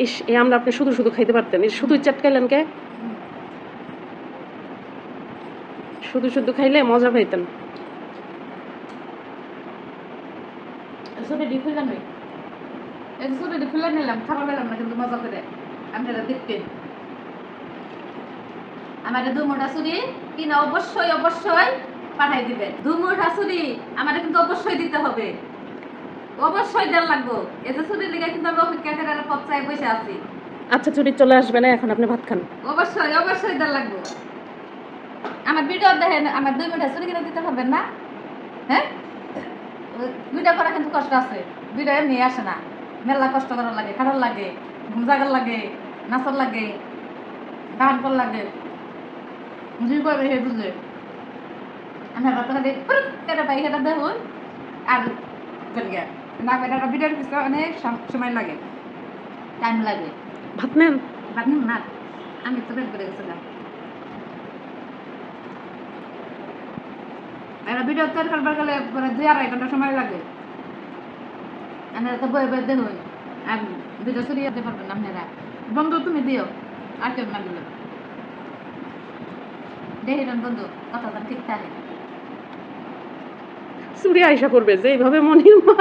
ইস, এই আমরা আপনি শুধু শুধু খাইতে পারতেন, শুধু চটকাইলেন কে? শুধু শুধু খাইলে মজা পাইতেন। ছোটো খুললাম না, এই ছোটো খুলে নিলাম, খাবার পেলাম না কিন্তু মজা করে আপনারা দেখতেন। আমাদের 2 মুঠা চুরি কিনা অবশ্যই অবশ্যই পাঠাই দিবেন। 2 মুঠা চুরি আমাদের কিন্তু অবশ্যই দিতে হবে, অবশ্যই দেওয়া লাগবো। এই যে চুরির লিগে কিন্তু আমি অপেক্ষা করে পচায় বসে আছি। আচ্ছা চুরি চলে আসবে না, এখন আপনি ভাত খান। অবশ্যই অবশ্যই দেওয়া লাগবো। আমার ভিডিও দেখেন, আমার 2 মুঠা চুরি কিনে দিতে পারবেন না? হ্যাঁ, ভিডিও করা কিন্তু কষ্ট আছে, ভিডিও এমনি আসে না, মেলা কষ্ট করার লাগে, খাটার লাগে, ঘুম জাগার লাগে, নাচার লাগে, গান করার লাগে, দুই করবে হে বুঝলে। আমার কথা দিয়ে কেটে পাই সেটা দেখুন আর না এটা ভিডিওর পিছনে অনেক সময় লাগে, টাইম লাগে। ভাত নেন। বাদ না, আমি তো বের করে গেছিলাম। একটা ভিডিও তৈরি করবার গেলে 2-2.5 ঘন্টা সময় লাগে। আপনারা তো বই বই দেখুন আর ভিডিও চুরি যেতে পারবেন আপনারা। বন্ধু তুমি দিও, আর কেউ না দিলে দেখেন বন্ধু কথা ঠিক থাকে। চুরি আইসা করবে যে এইভাবে মনির মা